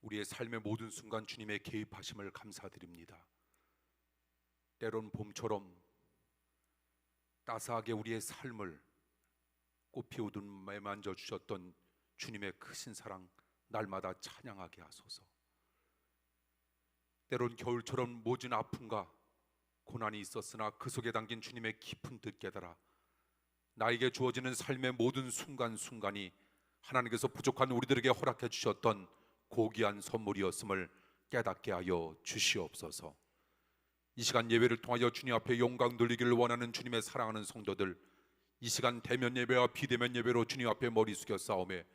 우리의 삶의 모든 순간 주님의 개입하심을 감사드립니다. 때론 봄처럼 따스하게 우리의 삶을 꽃피우듯 매만져 주셨던 주님의 크신 사랑 날마다 찬양하게 하소서. 때론 겨울처럼 모진 아픔과 고난이 있었으나 그 속에 담긴 주님의 깊은 뜻 깨달아 나에게 주어지는 삶의 모든 순간순간이 하나님께서 부족한 우리들에게 허락해 주셨던 고귀한 선물이었음을 깨닫게 하여 주시옵소서. 이 시간 예배를 통하여 주님 앞에 영광 돌리기를 원하는 주님의 사랑하는 성도들, 이 시간 대면 예배와 비대면 예배로 주님 앞에 머리 숙여 싸움에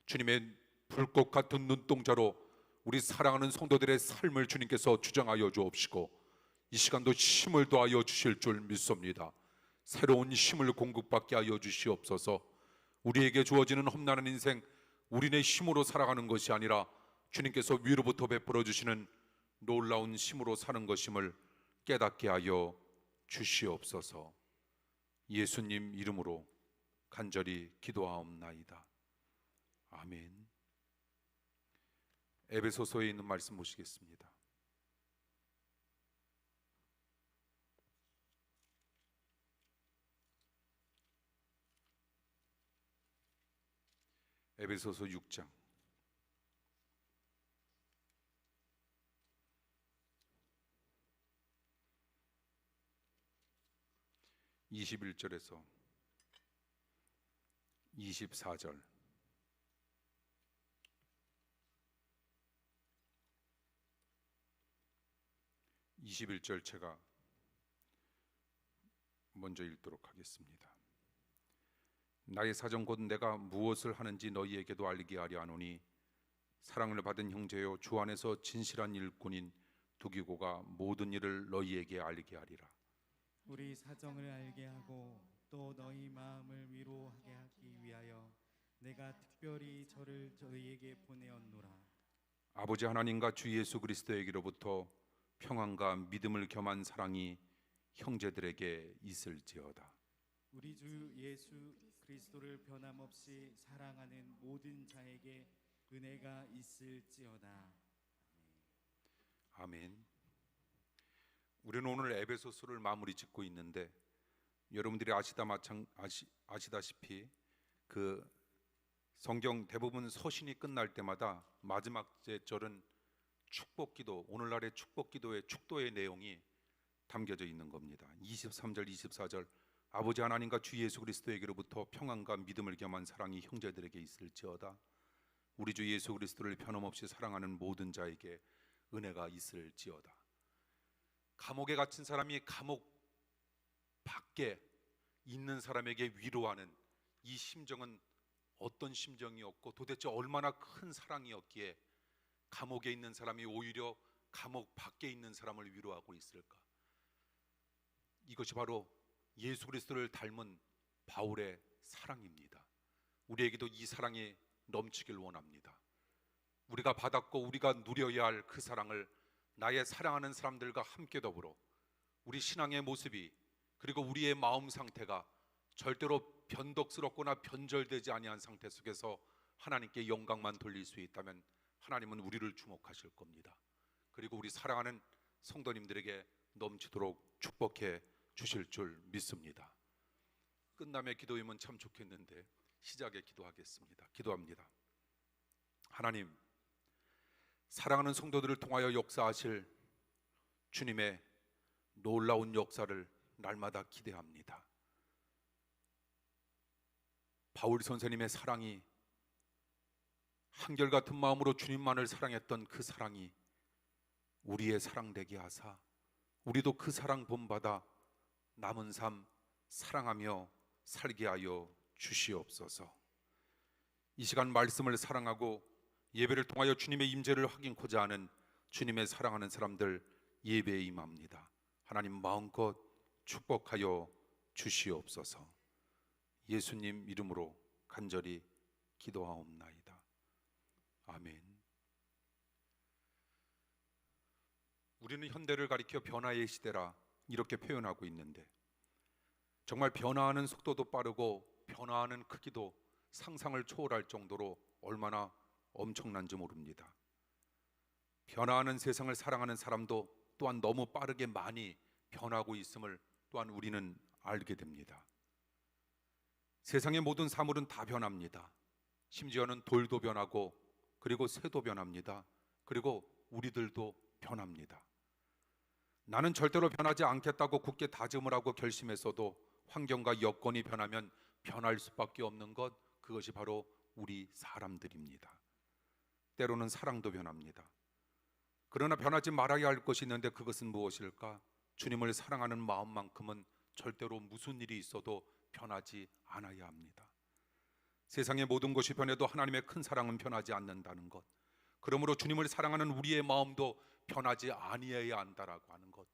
주님의 불꽃 같은 눈동자로 우리 사랑하는 성도들의 삶을 주님께서 주장하여 주옵시고 이 시간도 힘을 더하여 주실 줄 믿습니다. 새로운 힘을 공급받게 하여 주시옵소서. 우리에게 주어지는 험난한 인생, 우리네 힘으로 살아가는 것이 아니라 주님께서 위로부터 베풀어 주시는 놀라운 힘으로 사는 것임을 깨닫게 하여 주시옵소서. 예수님 이름으로 간절히 기도하옵나이다. 아멘. 에베소서에 있는 말씀 보시겠습니다. 에베소서 6장 21절에서 24절, 21절 제가 먼저 읽도록 하겠습니다. 나의 사정 곧 내가 무엇을 하는지 너희에게도 알게 하려 하노니 사랑을 받은 형제여 주 안에서 진실한 일꾼인 두기고가 모든 일을 너희에게 알게 하리라. 우리 사정을 알게 하고 또 너희 마음을 위로하게 하기 위하여 내가 특별히 저를 너희에게 보내었노라. 아버지 하나님과 주 예수 그리스도에게로부터 평안과 믿음을 겸한 사랑이 형제들에게 있을지어다. 우리 주 예수 그리스도를 변함없이 사랑하는 모든 자에게 은혜가 있을지어다. 아멘. 우리는 오늘 에베소서를 마무리 짓고 있는데 여러분들이 아시다시피 그 성경 대부분 서신이 끝날 때마다 마지막 제절은 축복기도, 오늘날의 축복기도의 축도의 내용이 담겨져 있는 겁니다. 23절 24절 아버지 하나님과 주 예수 그리스도에게로부터 평안과 믿음을 겸한 사랑이 형제들에게 있을지어다. 우리 주 예수 그리스도를 변함없이 사랑하는 모든 자에게 은혜가 있을지어다. 감옥에 갇힌 사람이 감옥 밖에 있는 사람에게 위로하는 이 심정은 어떤 심정이었고 도대체 얼마나 큰 사랑이었기에 감옥에 있는 사람이 오히려 감옥 밖에 있는 사람을 위로하고 있을까? 이것이 바로 예수 그리스도를 닮은 바울의 사랑입니다. 우리에게도 이 사랑이 넘치길 원합니다. 우리가 받았고 우리가 누려야 할 그 사랑을 나의 사랑하는 사람들과 함께 더불어 우리 신앙의 모습이 그리고 우리의 마음 상태가 절대로 변덕스럽거나 변절되지 아니한 상태 속에서 하나님께 영광만 돌릴 수 있다면 하나님은 우리를 주목하실 겁니다. 그리고 우리 사랑하는 성도님들에게 넘치도록 축복해 주실 줄 믿습니다. 끝남의 기도이면 참 좋겠는데 시작에 기도하겠습니다. 기도합니다. 하나님, 사랑하는 성도들을 통하여 역사하실 주님의 놀라운 역사를 날마다 기대합니다. 바울 선생님의 사랑이 한결같은 마음으로 주님만을 사랑했던 그 사랑이 우리의 사랑 되게 하사 우리도 그 사랑 본받아 남은 삶 사랑하며 살게 하여 주시옵소서. 이 시간 말씀을 사랑하고 예배를 통하여 주님의 임재를 확인코자 하는 주님의 사랑하는 사람들 예배에 임합니다. 하나님 마음껏 축복하여 주시옵소서. 예수님 이름으로 간절히 기도하옵나이다. 아멘. 우리는 현대를 가리켜 변화의 시대라 이렇게 표현하고 있는데 정말 변화하는 속도도 빠르고 변화하는 크기도 상상을 초월할 정도로 얼마나 엄청난지 모릅니다. 변화하는 세상을 사랑하는 사람도 또한 너무 빠르게 많이 변하고 있음을 또한 우리는 알게 됩니다. 세상의 모든 사물은 다 변합니다. 심지어는 돌도 변하고, 그리고 새도 변합니다. 그리고 우리들도 변합니다. 나는 절대로 변하지 않겠다고 굳게 다짐을 하고 결심했어도 환경과 여건이 변하면 변할 수밖에 없는 것, 그것이 바로 우리 사람들입니다. 때로는 사랑도 변합니다. 그러나 변하지 말아야 할 것이 있는데 그것은 무엇일까? 주님을 사랑하는 마음만큼은 절대로 무슨 일이 있어도 변하지 않아야 합니다. 세상의 모든 것이 변해도 하나님의 큰 사랑은 변하지 않는다는 것, 그러므로 주님을 사랑하는 우리의 마음도 변하지 아니해야 한다라고 하는 것.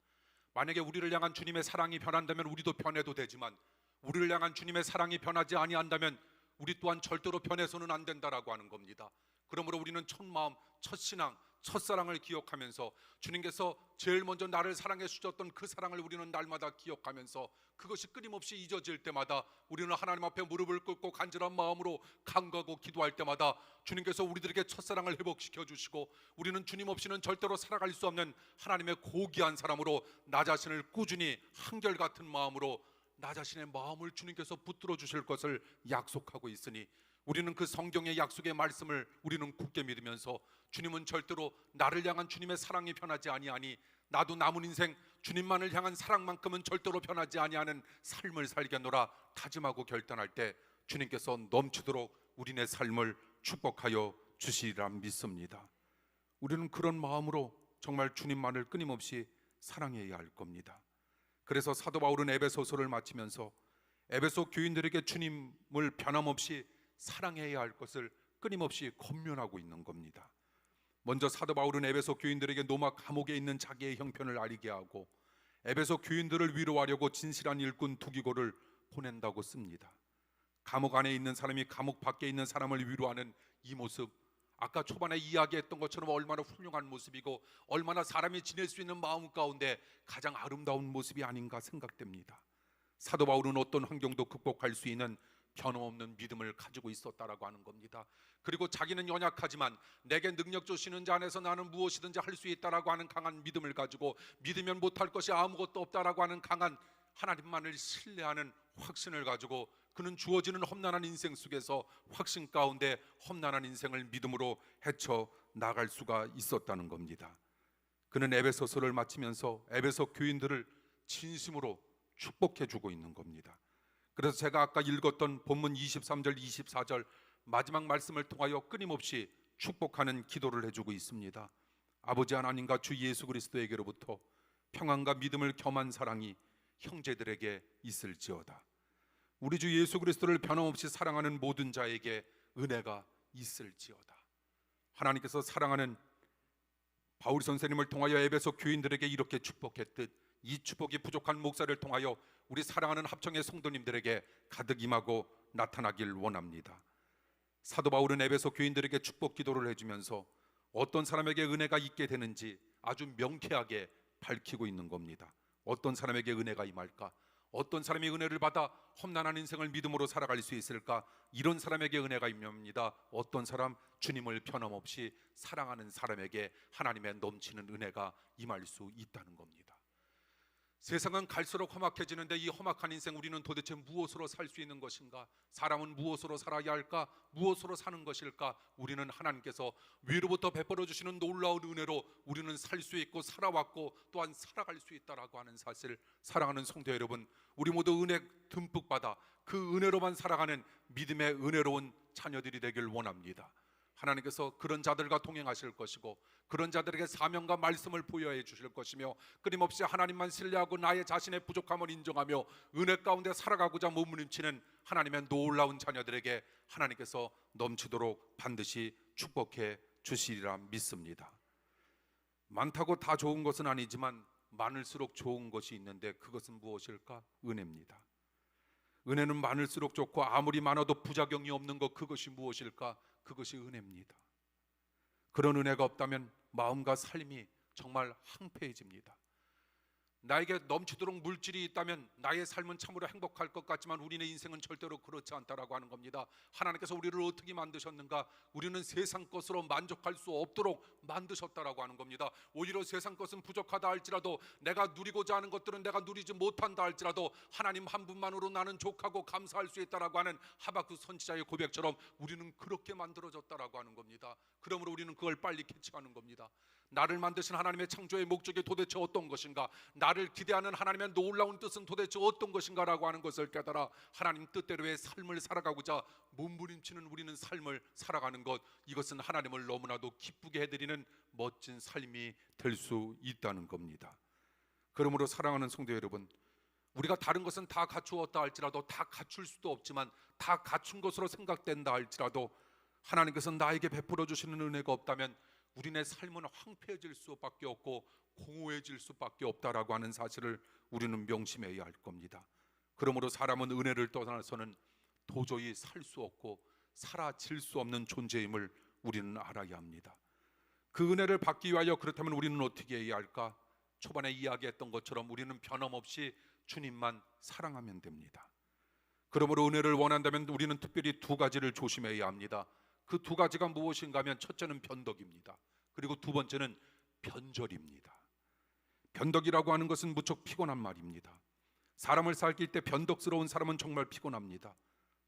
만약에 우리를 향한 주님의 사랑이 변한다면 우리도 변해도 되지만, 우리를 향한 주님의 사랑이 변하지 아니한다면 우리 또한 절대로 변해서는 안 된다라고 하는 겁니다. 그러므로 우리는 첫 마음, 첫 신앙, 첫사랑을 기억하면서 주님께서 제일 먼저 나를 사랑해 주셨던 그 사랑을 우리는 날마다 기억하면서 그것이 끊임없이 잊어질 때마다 우리는 하나님 앞에 무릎을 꿇고 간절한 마음으로 간구하고 기도할 때마다 주님께서 우리들에게 첫사랑을 회복시켜 주시고, 우리는 주님 없이는 절대로 살아갈 수 없는 하나님의 고귀한 사람으로 나 자신을 꾸준히 한결같은 마음으로 나 자신의 마음을 주님께서 붙들어 주실 것을 약속하고 있으니, 우리는 그 성경의 약속의 말씀을 우리는 굳게 믿으면서 주님은 절대로 나를 향한 주님의 사랑이 변하지 아니하니 나도 남은 인생 주님만을 향한 사랑만큼은 절대로 변하지 아니하는 삶을 살겠노라 다짐하고 결단할 때 주님께서 넘치도록 우리네 삶을 축복하여 주시리라 믿습니다. 우리는 그런 마음으로 정말 주님만을 끊임없이 사랑해야 할 겁니다. 그래서 사도 바울은 에베소서를 마치면서 에베소 교인들에게 주님을 변함없이 사랑해야 할 것을 끊임없이 권면하고 있는 겁니다. 먼저 사도 바울은 에베소 교인들에게 로마 감옥에 있는 자기의 형편을 알게 하고 에베소 교인들을 위로하려고 진실한 일꾼 두기고를 보낸다고 씁니다. 감옥 안에 있는 사람이 감옥 밖에 있는 사람을 위로하는 이 모습, 아까 초반에 이야기했던 것처럼 얼마나 훌륭한 모습이고 얼마나 사람이 지낼 수 있는 마음 가운데 가장 아름다운 모습이 아닌가 생각됩니다. 사도 바울은 어떤 환경도 극복할 수 있는 변함없는 믿음을 가지고 있었다라고 하는 겁니다. 그리고 자기는 연약하지만 내게 능력 주시는 자 안에서 나는 무엇이든지 할 수 있다라고 하는 강한 믿음을 가지고 믿으면 못할 것이 아무것도 없다라고 하는 강한 하나님만을 신뢰하는 확신을 가지고 그는 주어지는 험난한 인생 속에서 확신 가운데 험난한 인생을 믿음으로 헤쳐 나갈 수가 있었다는 겁니다. 그는 에베소서를 마치면서 에베소 교인들을 진심으로 축복해 주고 있는 겁니다. 그래서 제가 아까 읽었던 본문 23절 24절 마지막 말씀을 통하여 끊임없이 축복하는 기도를 해주고 있습니다. 아버지 하나님과 주 예수 그리스도에게로부터 평안과 믿음을 겸한 사랑이 형제들에게 있을지어다. 우리 주 예수 그리스도를 변함없이 사랑하는 모든 자에게 은혜가 있을지어다. 하나님께서 사랑하는 바울 선생님을 통하여 에베소 교인들에게 이렇게 축복했듯 이 축복이 부족한 목사를 통하여 우리 사랑하는 합청의 성도님들에게 가득 임하고 나타나길 원합니다. 사도 바울은 에베소 교인들에게 축복 기도를 해주면서 어떤 사람에게 은혜가 있게 되는지 아주 명쾌하게 밝히고 있는 겁니다. 어떤 사람에게 은혜가 임할까? 어떤 사람이 은혜를 받아 험난한 인생을 믿음으로 살아갈 수 있을까? 이런 사람에게 은혜가 임합니다. 어떤 사람? 주님을 변함없이 사랑하는 사람에게 하나님의 넘치는 은혜가 임할 수 있다는 겁니다. 세상은 갈수록 험악해지는데 이 험악한 인생 우리는 도대체 무엇으로 살 수 있는 것인가? 사람은 무엇으로 살아야 할까? 무엇으로 사는 것일까? 우리는 하나님께서 위로부터 베풀어 주시는 놀라운 은혜로 우리는 살 수 있고 살아왔고 또한 살아갈 수 있다라고 하는 사실, 사랑하는 성도 여러분, 우리 모두 은혜 듬뿍 받아 그 은혜로만 살아가는 믿음의 은혜로운 자녀들이 되길 원합니다. 하나님께서 그런 자들과 동행하실 것이고 그런 자들에게 사명과 말씀을 부여해 주실 것이며 끊임없이 하나님만 신뢰하고 나의 자신의 부족함을 인정하며 은혜 가운데 살아가고자 몸부림치는 하나님의 놀라운 자녀들에게 하나님께서 넘치도록 반드시 축복해 주시리라 믿습니다. 많다고 다 좋은 것은 아니지만 많을수록 좋은 것이 있는데 그것은 무엇일까? 은혜입니다. 은혜는 많을수록 좋고 아무리 많아도 부작용이 없는 것, 그것이 무엇일까? 그것이 은혜입니다. 그런 은혜가 없다면 마음과 삶이 정말 황폐해집니다. 나에게 넘치도록 물질이 있다면 나의 삶은 참으로 행복할 것 같지만 우리의 인생은 절대로 그렇지 않다라고 하는 겁니다. 하나님께서 우리를 어떻게 만드셨는가? 우리는 세상 것으로 만족할 수 없도록 만드셨다라고 하는 겁니다. 오히려 세상 것은 부족하다 할지라도, 내가 누리고자 하는 것들은 내가 누리지 못한다 할지라도 하나님 한 분만으로 나는 족하고 감사할 수 있다라고 하는 하박국 선지자의 고백처럼 우리는 그렇게 만들어졌다라고 하는 겁니다. 그러므로 우리는 그걸 빨리 캐치하는 겁니다. 나를 만드신 하나님의 창조의 목적이 도대체 어떤 것인가? 나를 기대하는 하나님의 놀라운 뜻은 도대체 어떤 것인가? 라고 하는 것을 깨달아 하나님 뜻대로의 삶을 살아가고자 몸부림치는 우리는 삶을 살아가는 것, 이것은 하나님을 너무나도 기쁘게 해드리는 멋진 삶이 될 수 있다는 겁니다. 그러므로 사랑하는 성도 여러분, 우리가 다른 것은 다 갖추었다 할지라도, 다 갖출 수도 없지만 다 갖춘 것으로 생각된다 할지라도 하나님께서 나에게 베풀어 주시는 은혜가 없다면 우리네 삶은 황폐해질 수밖에 없고 공허해질 수밖에 없다라고 하는 사실을 우리는 명심해야 할 겁니다. 그러므로 사람은 은혜를 떠나서는 도저히 살 수 없고 사라질 수 없는 존재임을 우리는 알아야 합니다. 그 은혜를 받기 위하여 그렇다면 우리는 어떻게 해야 할까? 초반에 이야기했던 것처럼 우리는 변함없이 주님만 사랑하면 됩니다. 그러므로 은혜를 원한다면 우리는 특별히 두 가지를 조심해야 합니다. 그 두 가지가 무엇인가 하면, 첫째는 변덕입니다. 그리고 두 번째는 변절입니다. 변덕이라고 하는 것은 무척 피곤한 말입니다. 사람을 살길 때 변덕스러운 사람은 정말 피곤합니다.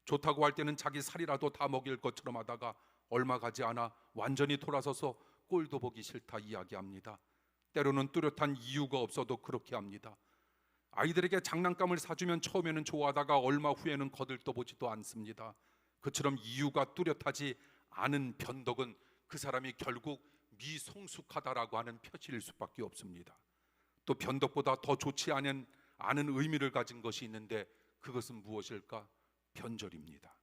좋다고 할 때는 자기 살이라도 다 먹일 것처럼 하다가 얼마 가지 않아 완전히 돌아서서 꼴도 보기 싫다 이야기합니다. 때로는 뚜렷한 이유가 없어도 그렇게 합니다. 아이들에게 장난감을 사주면 처음에는 좋아하다가 얼마 후에는 거들떠보지도 않습니다. 그처럼 이유가 뚜렷하지 않은 변덕은 그 사람이 결국 미성숙하다라고 하는 표시일 수밖에 없습니다. 또 변덕보다 더 좋지 않은 의미를 가진 것이 있는데 그것은 무엇일까? 변절입니다.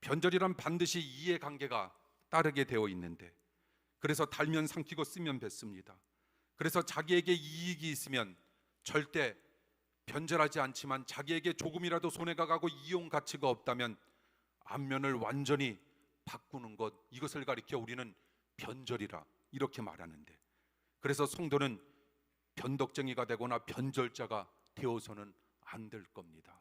변절이란 반드시 이해관계가 따르게 되어 있는데, 그래서 달면 삼키고 쓰면 뱉습니다. 그래서 자기에게 이익이 있으면 절대 변절하지 않지만 자기에게 조금이라도 손해가 가고 이용 가치가 없다면 안면을 완전히 바꾸는 것, 이것을 가리켜 우리는 변절이라 이렇게 말하는데, 그래서 성도는 변덕쟁이가 되거나 변절자가 되어서는 안 될 겁니다.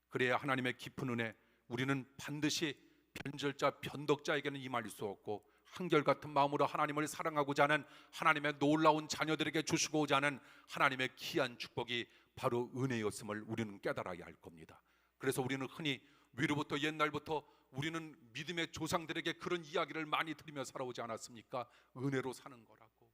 그래야 하나님의 깊은 은혜, 우리는 반드시 변절자, 변덕자에게는 임할 수 없고 한결같은 마음으로 하나님을 사랑하고자 하는 하나님의 놀라운 자녀들에게 주시고자 하는 하나님의 귀한 축복이 바로 은혜였음을 우리는 깨달아야 할 겁니다. 그래서 우리는 흔히 위로부터 옛날부터 우리는 믿음의 조상들에게 그런 이야기를 많이 들으며 살아오지 않았습니까? 은혜로 사는 거라고.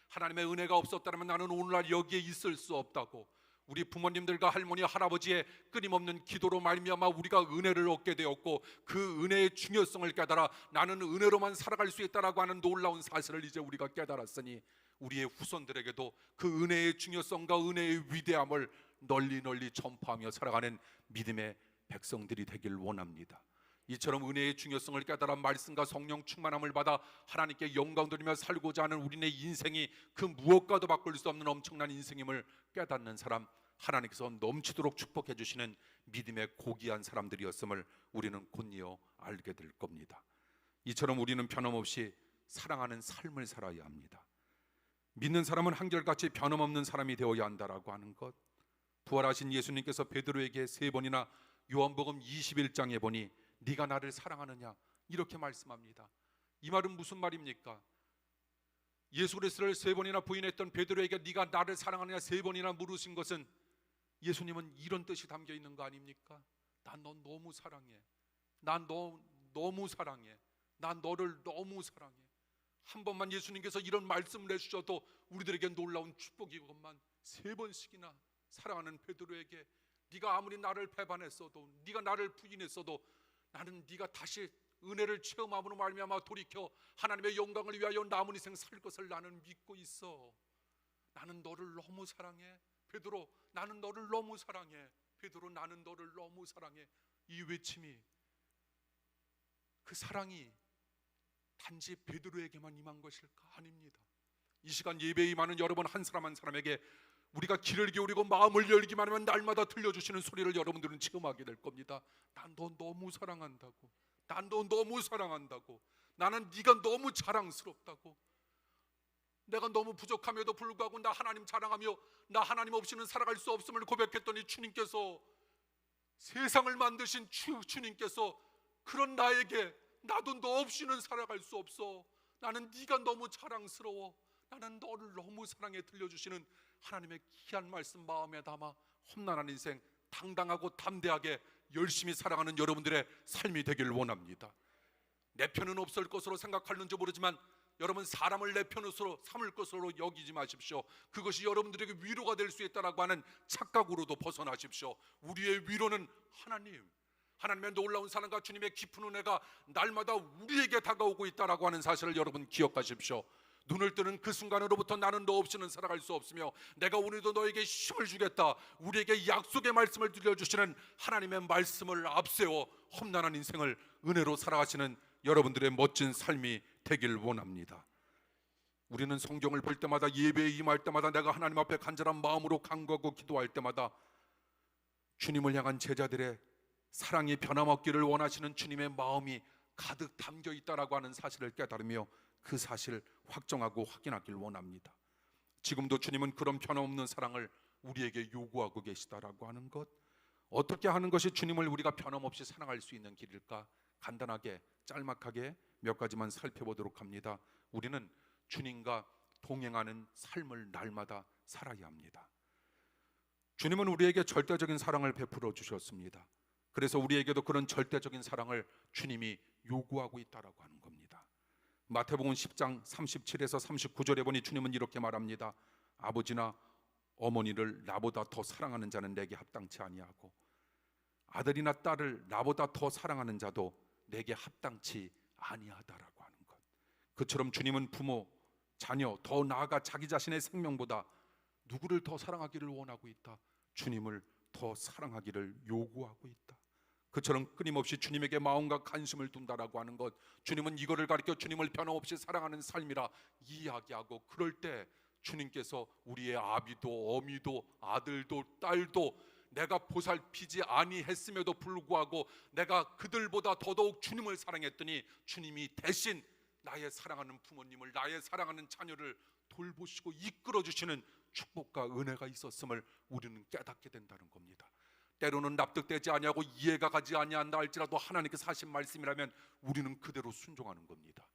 하나님의 은혜가 없었다면 나는 오늘날 여기에 있을 수 없다고. 우리 부모님들과 할머니, 할아버지의 끊임없는 기도로 말미암아 우리가 은혜를 얻게 되었고, 그 은혜의 중요성을 깨달아 나는 은혜로만 살아갈 수 있다라고 하는 놀라운 사실을 이제 우리가 깨달았으니 우리의 후손들에게도 그 은혜의 중요성과 은혜의 위대함을 널리 전파하며 살아가는 믿음의 백성들이 되길 원합니다. 이처럼 은혜의 중요성을 깨달아 말씀과 성령 충만함을 받아 하나님께 영광 돌리며 살고자 하는 우리네 인생이 그 무엇과도 바꿀 수 없는 엄청난 인생임을 깨닫는 사람, 하나님께서 넘치도록 축복해 주시는 믿음의 고귀한 사람들이었음을 우리는 곧이어 알게 될 겁니다. 이처럼 우리는 변함없이 사랑하는 삶을 살아야 합니다. 믿는 사람은 한결같이 변함없는 사람이 되어야 한다라고 하는 것, 부활하신 예수님께서 베드로에게 3번이나 요한복음 21장에 보니 네가 나를 사랑하느냐 이렇게 말씀합니다. 이 말은 무슨 말입니까? 예수 그리스도를 3번이나 부인했던 베드로에게 네가 나를 사랑하느냐 3번이나 물으신 것은, 예수님은 이런 뜻이 담겨 있는 거 아닙니까? 난 너 너무 사랑해. 난 너 너무 사랑해. 난 너를 너무 사랑해. 한 번만 예수님께서 이런 말씀을 해주셔도 우리들에게 놀라운 축복이건만 3번씩이나 사랑하는 베드로에게 네가 아무리 나를 배반했어도, 네가 나를 부인했어도 나는 네가 다시 은혜를 체험함으로 말미암아 돌이켜 하나님의 영광을 위하여 남은 인생 살 것을 나는 믿고 있어. 나는 너를 너무 사랑해. 베드로, 나는 너를 너무 사랑해. 베드로, 나는 너를 너무 사랑해. 이 외침이, 그 사랑이 단지 베드로에게만 임한 것일까? 아닙니다. 이 시간 예배에 임하는 여러분 한 사람 한 사람에게 우리가 귀를 기울이고 마음을 열기만 하면 날마다 들려주시는 소리를 여러분들은 체험하게 될 겁니다. 난 너 너무 사랑한다고. 난 너 너무 사랑한다고. 나는 네가 너무 자랑스럽다고. 내가 너무 부족함에도 불구하고 나 하나님 자랑하며 나 하나님 없이는 살아갈 수 없음을 고백했더니 주님께서, 세상을 만드신 주님께서 그런 나에게 나도 너 없이는 살아갈 수 없어, 나는 네가 너무 자랑스러워, 나는 너를 너무 사랑해 들려주시는 하나님의 귀한 말씀 마음에 담아 험난한 인생 당당하고 담대하게 열심히 살아가는 여러분들의 삶이 되길 원합니다. 내 편은 없을 것으로 생각하는지 모르지만 여러분, 사람을 내 편으로 삼을 것으로 여기지 마십시오. 그것이 여러분들에게 위로가 될 수 있다라고 하는 착각으로도 벗어나십시오. 우리의 위로는 하나님의 놀라운 사랑과 주님의 깊은 은혜가 날마다 우리에게 다가오고 있다라고 하는 사실을 여러분 기억하십시오. 눈을 뜨는 그 순간으로부터 나는 너 없이는 살아갈 수 없으며 내가 오늘도 너에게 힘을 주겠다, 우리에게 약속의 말씀을 들려주시는 하나님의 말씀을 앞세워 험난한 인생을 은혜로 살아가시는 여러분들의 멋진 삶이 되길 원합니다. 우리는 성경을 볼 때마다, 예배에 임할 때마다, 내가 하나님 앞에 간절한 마음으로 간구하고 기도할 때마다 주님을 향한 제자들의 사랑이 변함없기를 원하시는 주님의 마음이 가득 담겨 있다라고 하는 사실을 깨달으며 그 사실을 확정하고 확인하길 원합니다. 지금도 주님은 그런 변함없는 사랑을 우리에게 요구하고 계시다라고 하는 것, 어떻게 하는 것이 주님을 우리가 변함없이 사랑할 수 있는 길일까? 간단하게 짤막하게 몇 가지만 살펴보도록 합니다. 우리는 주님과 동행하는 삶을 날마다 살아야 합니다. 주님은 우리에게 절대적인 사랑을 베풀어 주셨습니다. 그래서 우리에게도 그런 절대적인 사랑을 주님이 요구하고 있다라고 하는 겁니다. 마태복음 10장 37에서 39절에 보니 주님은 이렇게 말합니다. 아버지나 어머니를 나보다 더 사랑하는 자는 내게 합당치 아니하고 아들이나 딸을 나보다 더 사랑하는 자도 내게 합당치 아니하다라고 하는 것. 그처럼 주님은 부모, 자녀, 더 나아가 자기 자신의 생명보다 누구를 더 사랑하기를 원하고 있다? 주님을 더 사랑하기를 요구하고 있다. 그처럼 끊임없이 주님에게 마음과 관심을 둔다라고 하는 것, 주님은 이거를 가리켜 주님을 변함없이 사랑하는 삶이라 이야기하고, 그럴 때 주님께서 우리의 아비도 어미도 아들도 딸도 내가 보살피지 아니했음에도 불구하고 내가 그들보다 더더욱 주님을 사랑했더니 주님이 대신 나의 사랑하는 부모님을, 나의 사랑하는 자녀를 돌보시고 이끌어주시는 축복과 은혜가 있었음을 우리는 깨닫게 된다는 겁니다. 때로는 납득되지 아니하고 이해가 가지 아니한다 할지라도 하나님께서 하신 말씀이라면 우리는 그대로 순종하는 겁니다.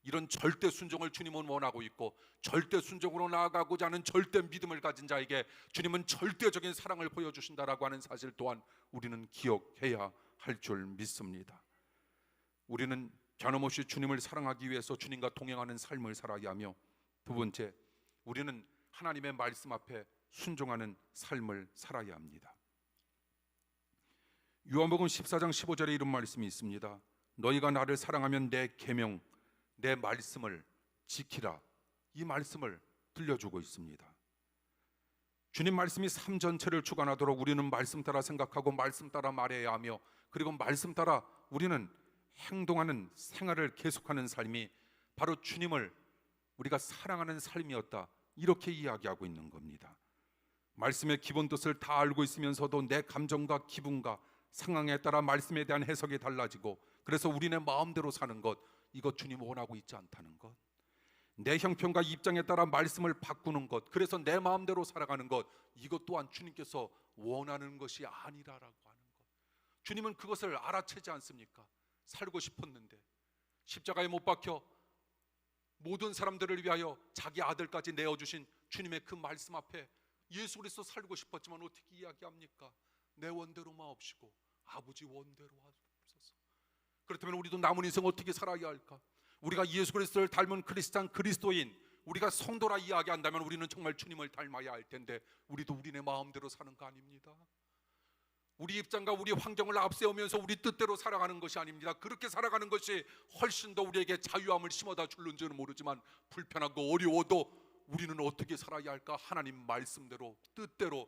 이런 절대 순종을 주님은 원하고 있고, 절대 순종으로 나아가고자 하는 절대 믿음을 가진 자에게 주님은 절대적인 사랑을 보여주신다라고 하는 사실 또한 우리는 기억해야 할 줄 믿습니다. 우리는 변함없이 주님을 사랑하기 위해서 주님과 동행하는 삶을 살아야 하며, 두 번째, 우리는 하나님의 말씀 앞에 순종하는 삶을 살아야 합니다. 요한복음 14장 15절에 이런 말씀이 있습니다. 너희가 나를 사랑하면 내 계명, 내 말씀을 지키라. 이 말씀을 들려주고 있습니다. 주님 말씀이 삶 전체를 주관하도록 우리는 말씀 따라 생각하고 말씀 따라 말해야 하며, 그리고 말씀 따라 우리는 행동하는 생활을 계속하는 삶이 바로 주님을 우리가 사랑하는 삶이었다, 이렇게 이야기하고 있는 겁니다. 말씀의 기본 뜻을 다 알고 있으면서도 내 감정과 기분과 상황에 따라 말씀에 대한 해석이 달라지고, 그래서 우리네 마음대로 사는 것, 이것 주님 원하고 있지 않다는 것. 내 형편과 입장에 따라 말씀을 바꾸는 것, 그래서 내 마음대로 살아가는 것, 이것 또한 주님께서 원하는 것이 아니라라고 하는 것. 주님은 그것을 알아채지 않습니까? 살고 싶었는데 십자가에 못 박혀 모든 사람들을 위하여 자기 아들까지 내어주신 주님의 그 말씀 앞에 예수 그리스도 살고 싶었지만 어떻게 이야기합니까? 내 원대로 마옵시고 아버지 원대로 하옵소서. 그렇다면 우리도 남은 인생 어떻게 살아야 할까? 우리가 예수 그리스도를 닮은 크리스찬, 그리스도인, 우리가 성도라 이야기한다면 우리는 정말 주님을 닮아야 할 텐데 우리도 우리네 마음대로 사는 거 아닙니다. 우리 입장과 우리 환경을 앞세우면서 우리 뜻대로 살아가는 것이 아닙니다. 그렇게 살아가는 것이 훨씬 더 우리에게 자유함을 심어다 줄는지는 모르지만, 불편하고 어려워도 우리는 어떻게 살아야 할까? 하나님 말씀대로 뜻대로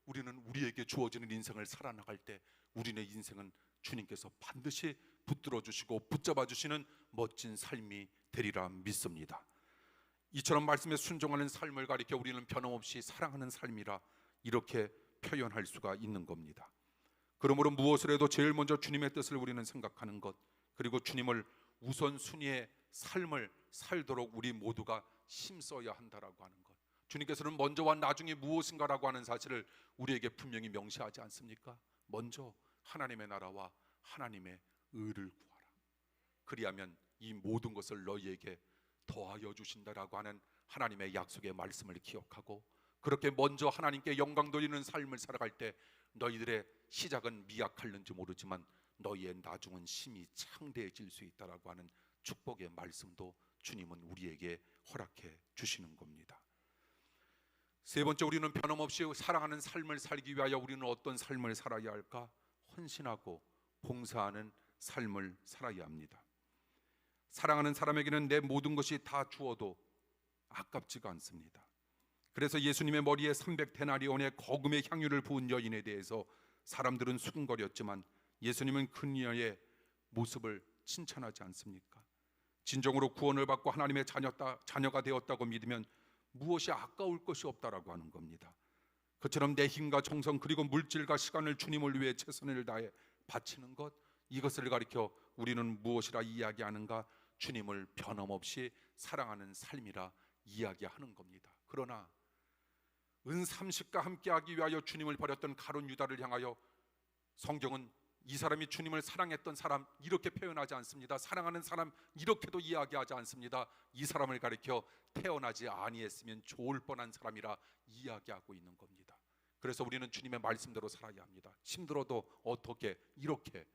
우리는 우리에게 주어지는 인생을 살아나갈 때 우리네 인생은 주님께서 반드시 붙들어 주시고 붙잡아 주시는 멋진 삶이 되리라 믿습니다. 이처럼 말씀에 순종하는 삶을 가리켜 우리는 변함없이 사랑하는 삶이라 이렇게 표현할 수가 있는 겁니다. 그러므로 무엇을 해도 제일 먼저 주님의 뜻을 우리는 생각하는 것, 그리고 주님을 우선순위의 삶을 살도록 우리 모두가 힘써야 한다라고 하는 것. 주님께서는 먼저와 나중에 무엇인가라고 하는 사실을 우리에게 분명히 명시하지 않습니까? 먼저 하나님의 나라와 하나님의 의를 구하라. 그리하면 이 모든 것을 너희에게 더하여 주신다라고 하는 하나님의 약속의 말씀을 기억하고, 그렇게 먼저 하나님께 영광 돌리는 삶을 살아갈 때 너희들의 시작은 미약할는지 모르지만 너희의 나중은 심히 창대해질 수 있다라고 하는 축복의 말씀도 주님은 우리에게 허락해 주시는 겁니다. 세 번째, 우리는 변함없이 사랑하는 삶을 살기 위하여 우리는 어떤 삶을 살아야 할까? 헌신하고 봉사하는 삶을 살아야 합니다. 사랑하는 사람에게는 내 모든 것이 다 주어도 아깝지가 않습니다. 그래서 예수님의 머리에 300데나리온의 거금의 향유를 부은 여인에 대해서 사람들은 수군거렸지만 예수님은 그녀의 모습을 칭찬하지 않습니까? 진정으로 구원을 받고 하나님의 자녀가 되었다고 믿으면 무엇이 아까울 것이 없다라고 하는 겁니다. 그처럼 내 힘과 정성 그리고 물질과 시간을 주님을 위해 최선을 다해 바치는 것, 이것을 가리켜 우리는 무엇이라 이야기하는가? 주님을 변함없이 사랑하는 삶이라 이야기하는 겁니다. 그러나 은30과 함께하기 위하여 주님을 버렸던 가룟 유다를 향하여 성경은 이 사람이 주님을 사랑했던 사람 이렇게 표현하지 않습니다. 사랑하는 사람 이렇게도 이야기하지 않습니다. 이 사람을 가리켜 태어나지 아니했으면 좋을 뻔한 사람이라 이야기하고 있는 겁니다. 그래서 우리는 주님의 말씀대로 살아야 합니다. 힘들어도 어떻게 이렇게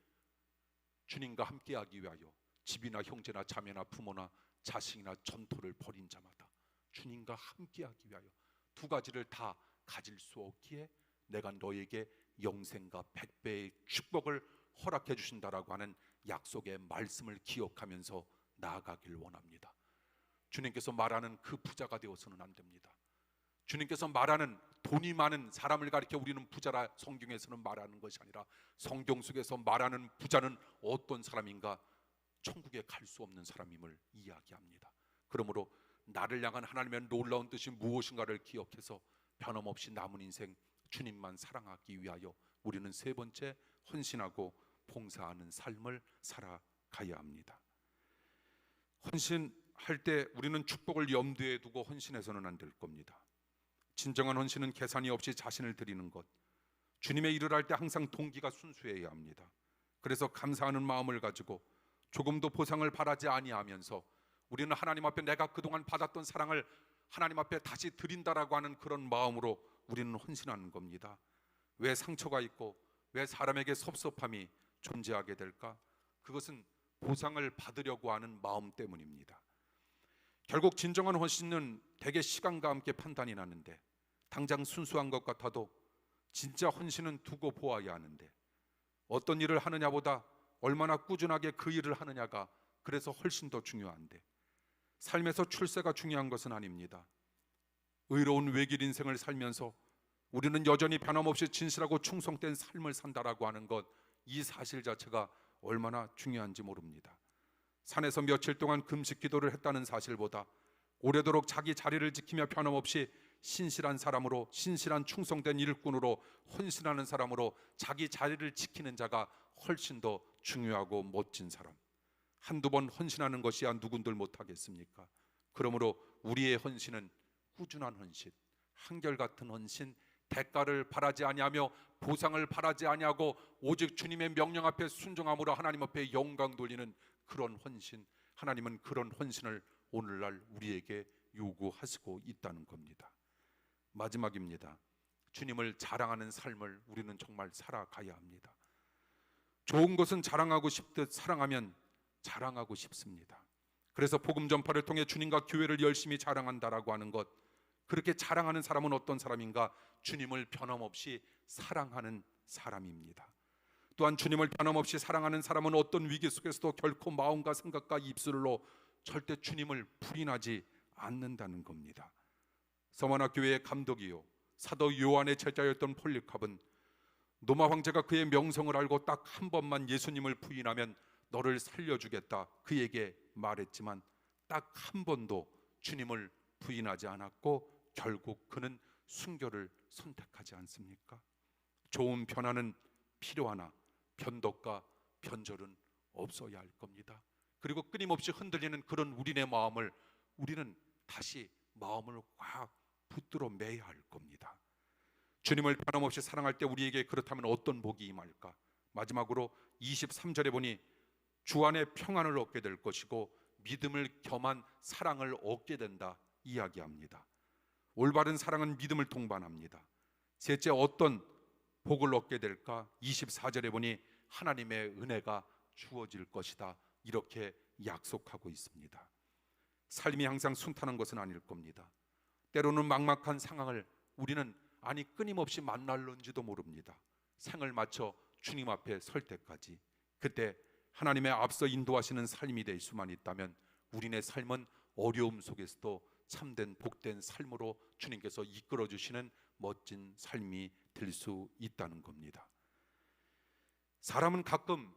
주님과 함께하기 위하여 집이나 형제나 자매나 부모나 자식이나 전토를 벌인 자마다 주님과 함께하기 위하여 두 가지를 다 가질 수 없기에 내가 너에게 영생과 100배의 축복을 허락해 주신다라고 하는 약속의 말씀을 기억하면서 나아가길 원합니다. 주님께서 말하는 그 부자가 되어서는 안 됩니다. 주님께서 말하는 돈이 많은 사람을 가리켜 우리는 부자라 성경에서는 말하는 것이 아니라 성경 속에서 말하는 부자는 어떤 사람인가? 천국에 갈 수 없는 사람임을 이야기합니다. 그러므로 나를 향한 하나님의 놀라운 뜻이 무엇인가를 기억해서 변함없이 남은 인생 주님만 사랑하기 위하여 우리는 세 번째, 헌신하고 봉사하는 삶을 살아가야 합니다. 헌신할 때 우리는 축복을 염두에 두고 헌신해서는 안 될 겁니다. 진정한 헌신은 계산이 없이 자신을 드리는 것, 주님의 일을 할 때 항상 동기가 순수해야 합니다. 그래서 감사하는 마음을 가지고 조금도 보상을 바라지 아니하면서 우리는 하나님 앞에 내가 그동안 받았던 사랑을 하나님 앞에 다시 드린다라고 하는 그런 마음으로 우리는 헌신하는 겁니다. 왜 상처가 있고 왜 사람에게 섭섭함이 존재하게 될까? 그것은 보상을 받으려고 하는 마음 때문입니다. 결국 진정한 헌신은 대개 시간과 함께 판단이 나는데, 당장 순수한 것 같아도 진짜 헌신은 두고 보아야 하는데, 어떤 일을 하느냐보다 얼마나 꾸준하게 그 일을 하느냐가 그래서 훨씬 더 중요한데, 삶에서 출세가 중요한 것은 아닙니다. 의로운 외길 인생을 살면서 우리는 여전히 변함없이 진실하고 충성된 삶을 산다라고 하는 것, 이 사실 자체가 얼마나 중요한지 모릅니다. 산에서 며칠 동안 금식 기도를 했다는 사실보다 오래도록 자기 자리를 지키며 변함없이 신실한 사람으로, 신실한 충성된 일꾼으로, 헌신하는 사람으로 자기 자리를 지키는 자가 훨씬 더 중요하고 멋진 사람. 한두 번 헌신하는 것이야 누군들 못하겠습니까? 그러므로 우리의 헌신은 꾸준한 헌신, 한결같은 헌신, 대가를 바라지 아니하며 보상을 바라지 아니하고 오직 주님의 명령 앞에 순종함으로 하나님 앞에 영광 돌리는 그런 헌신, 하나님은 그런 헌신을 오늘날 우리에게 요구하시고 있다는 겁니다. 마지막입니다. 주님을 자랑하는 삶을 우리는 정말 살아가야 합니다. 좋은 것은 자랑하고 싶듯 사랑하면 자랑하고 싶습니다. 그래서 복음 전파를 통해 주님과 교회를 열심히 자랑한다라고 하는 것, 그렇게 자랑하는 사람은 어떤 사람인가? 주님을 변함없이 사랑하는 사람입니다. 또한 주님을 변함없이 사랑하는 사람은 어떤 위기 속에서도 결코 마음과 생각과 입술로 절대 주님을 부인하지 않는다는 겁니다. 서머나 교회의 감독이요 사도 요한의 제자였던 폴리캅은 로마 황제가 그의 명성을 알고 딱 한 번만 예수님을 부인하면 너를 살려주겠다 그에게 말했지만 딱 한 번도 주님을 부인하지 않았고 결국 그는 순교를 선택하지 않습니까? 좋은 변화는 필요하나 변덕과 변절은 없어야 할 겁니다. 그리고 끊임없이 흔들리는 그런 우리네 마음을 우리는 다시 마음을 확 붙들어 매야 할 겁니다. 주님을 변함없이 사랑할 때 우리에게 그렇다면 어떤 복이 임할까? 마지막으로 23절에 보니 주 안에 평안을 얻게 될 것이고 믿음을 겸한 사랑을 얻게 된다 이야기합니다. 올바른 사랑은 믿음을 동반합니다. 셋째, 어떤 복을 얻게 될까? 24절에 보니 하나님의 은혜가 주어질 것이다 이렇게 약속하고 있습니다. 삶이 항상 순탄한 것은 아닐 겁니다. 때로는 막막한 상황을 우리는 끊임없이 만날런지도 모릅니다. 생을 맞춰 주님 앞에 설 때까지. 그때 하나님의 앞서 인도하시는 삶이 될 수만 있다면 우리네 삶은 어려움 속에서도 참된 복된 삶으로 주님께서 이끌어 주시는 멋진 삶이 될 수 있다는 겁니다. 사람은 가끔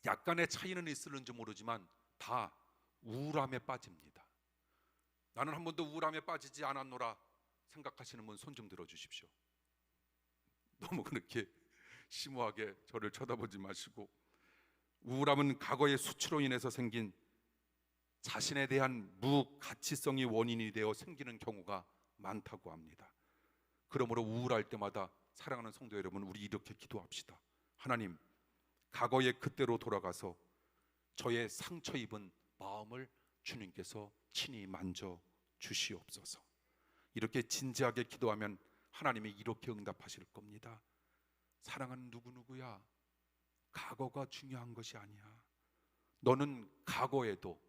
약간의 차이는 있을는지 모르지만 다 우울함에 빠집니다. 나는 한 번도 우울함에 빠지지 않았노라 생각하시는 분 손 좀 들어 주십시오. 너무 그렇게 심오하게 저를 쳐다보지 마시고, 우울함은 과거의 수치로 인해서 생긴 자신에 대한 무가치성이 원인이 되어 생기는 경우가 많다고 합니다. 그러므로 우울할 때마다 사랑하는 성도 여러분, 우리 이렇게 기도합시다. 하나님, 과거의 그때로 돌아가서 저의 상처 입은 마음을 주님께서 친히 만져 주시옵소서. 이렇게 진지하게 기도하면 하나님이 이렇게 응답하실 겁니다. 사랑하는 누구누구야, 과거가 중요한 것이 아니야. 너는 과거에도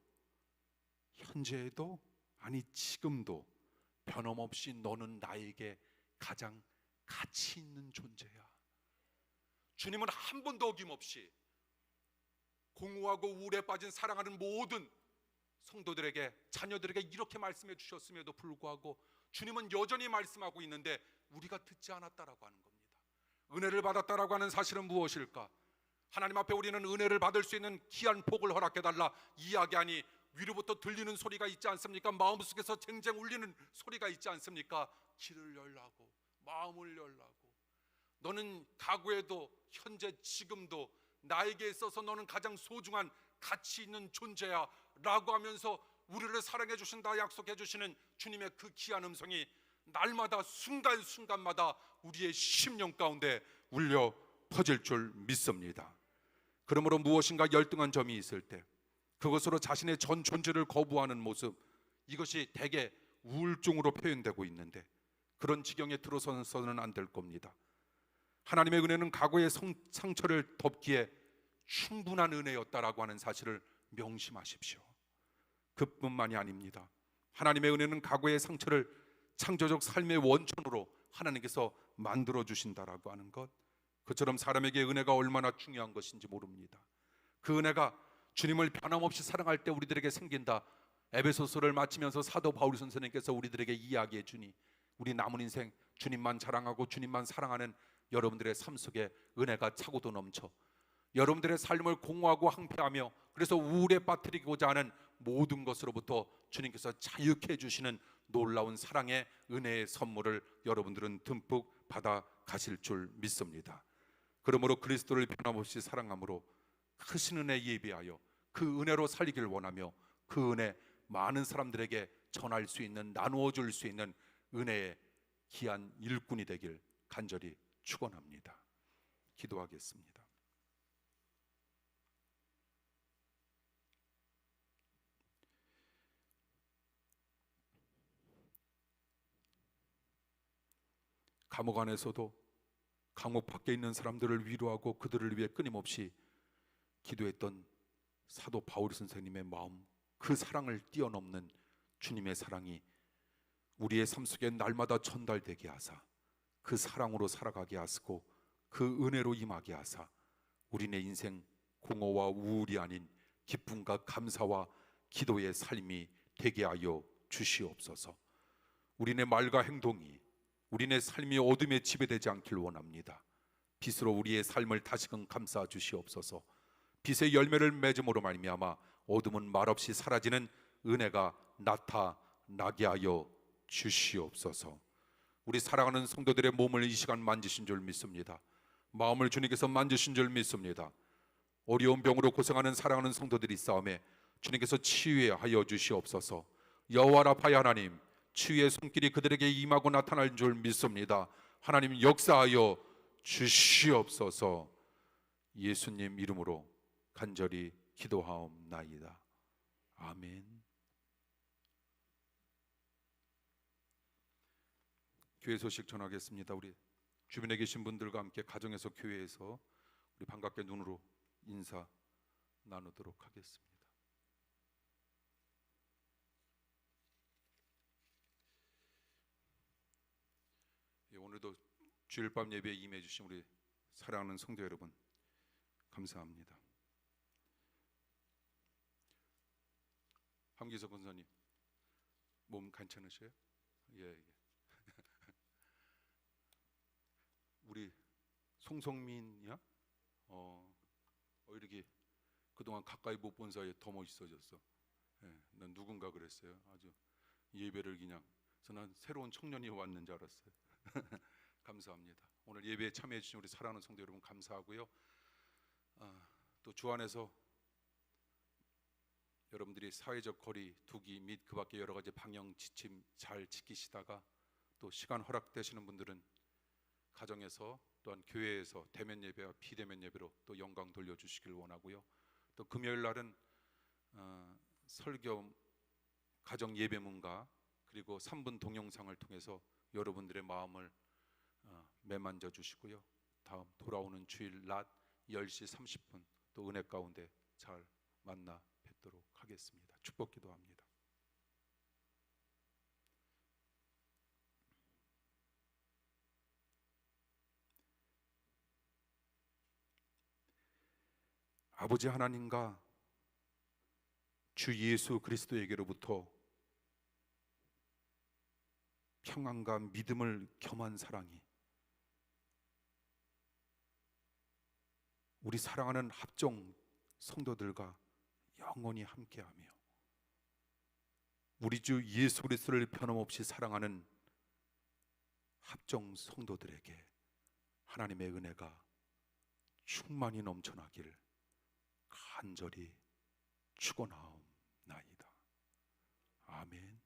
현재에도 지금도 변함없이 너는 나에게 가장 가치 있는 존재야. 주님은 한 번도 어김없이 공허하고 우울에 빠진 사랑하는 모든 성도들에게, 자녀들에게 이렇게 말씀해 주셨음에도 불구하고 주님은 여전히 말씀하고 있는데 우리가 듣지 않았다라고 하는 겁니다. 은혜를 받았다라고 하는 사실은 무엇일까? 하나님 앞에 우리는 은혜를 받을 수 있는 귀한 복을 허락해달라 이야기하니 위로부터 들리는 소리가 있지 않습니까? 마음속에서 쟁쟁 울리는 소리가 있지 않습니까? 길을 열라고, 마음을 열라고. 너는 과거에도 현재 지금도 나에게 있어서 너는 가장 소중한 가치 있는 존재야 라고 하면서 우리를 사랑해 주신다 약속해 주시는 주님의 그 귀한 음성이 날마다 순간순간마다 우리의 심령 가운데 울려 퍼질 줄 믿습니다. 그러므로 무엇인가 열등한 점이 있을 때 그것으로 자신의 전 존재를 거부하는 모습, 이것이 대개 우울증으로 표현되고 있는데 그런 지경에 들어서는 안 될 겁니다. 하나님의 은혜는 과거의 상처를 덮기에 충분한 은혜였다라고 하는 사실을 명심하십시오. 그뿐만이 아닙니다. 하나님의 은혜는 과거의 상처를 창조적 삶의 원천으로 하나님께서 만들어 주신다라고 하는 것, 그처럼 사람에게 은혜가 얼마나 중요한 것인지 모릅니다. 그 은혜가 주님을 변함없이 사랑할 때 우리들에게 생긴다. 에베소서를 마치면서 사도 바울 선생님께서 우리들에게 이야기해 주니 우리 남은 인생 주님만 자랑하고 주님만 사랑하는 여러분들의 삶 속에 은혜가 차고도 넘쳐 여러분들의 삶을 공허하고 항폐하며 그래서 우울에 빠뜨리고자 하는 모든 것으로부터 주님께서 자유케 해주시는 놀라운 사랑의 은혜의 선물을 여러분들은 듬뿍 받아 가실 줄 믿습니다. 그러므로 그리스도를 변함없이 사랑함으로 크신 은혜 예비하여 그 은혜로 살기를 원하며 그 은혜 많은 사람들에게 전할 수 있는, 나누어 줄 수 있는 은혜의 귀한 일꾼이 되길 간절히 축원합니다. 기도하겠습니다. 감옥 안에서도 감옥 밖에 있는 사람들을 위로하고 그들을 위해 끊임없이 기도했던 사도 바울 선생님의 마음, 그 사랑을 뛰어넘는 주님의 사랑이 우리의 삶 속에 날마다 전달되게 하사 그 사랑으로 살아가게 하시고 그 은혜로 임하게 하사 우리네 인생 공허와 우울이 아닌 기쁨과 감사와 기도의 삶이 되게 하여 주시옵소서. 우리네 말과 행동이, 우리네 삶이 어둠에 지배되지 않길 원합니다. 빛으로 우리의 삶을 다시금 감싸 주시옵소서. 빛의 열매를 맺음으로 말미암아 어둠은 말없이 사라지는 은혜가 나타나게 하여 주시옵소서. 우리 사랑하는 성도들의 몸을 이 시간 만지신 줄 믿습니다. 마음을 주님께서 만지신 줄 믿습니다. 어려운 병으로 고생하는 사랑하는 성도들이 싸움에 주님께서 치유하여 주시옵소서. 여호와 라파의 하나님, 치유의 손길이 그들에게 임하고 나타날 줄 믿습니다. 하나님 역사하여 주시옵소서. 예수님 이름으로 간절히 기도하옵나이다. 아멘. 교회 소식 전하겠습니다. 우리 주변에 계신 분들과 함께 가정에서 교회에서 우리 반갑게 눈으로 인사 나누도록 하겠습니다. 오늘도 주일 밤 예배에 임해 주신 우리 사랑하는 성도 여러분 감사합니다. 함기석 권사님 몸 괜찮으세요? 예. 우리 송성민이야? 이렇게 그동안 가까이 못 본 사이에 더 멋있어졌어. 예, 난 누군가 그랬어요. 아주 예배를 그냥 저는 새로운 청년이 왔는 줄 알았어요. 감사합니다. 오늘 예배에 참여해 주신 우리 사랑하는 성도 여러분 감사하고요. 또 주 안에서 여러분들이 사회적 거리 두기 및 그 밖에 여러 가지 방역 지침 잘 지키시다가 또 시간 허락되시는 분들은 가정에서 또한 교회에서 대면 예배와 비대면 예배로 또 영광 돌려주시길 원하고요. 또 금요일 날은 설교 가정 예배문과 그리고 3분 동영상을 통해서 여러분들의 마음을 매만져 주시고요. 다음 돌아오는 주일 낮 10시 30분 또 은혜 가운데 잘 만나 뵙도록 하겠습니다. 축복 기도합니다. 아버지 하나님과 주 예수 그리스도에게로부터 평안과 믿음을 겸한 사랑이 우리 사랑하는 합종 성도들과 영원히 함께하며 우리 주 예수 그리스도를 변함없이 사랑하는 합종 성도들에게 하나님의 은혜가 충만히 넘쳐나길 간절히 축원하옵나이다. 아멘.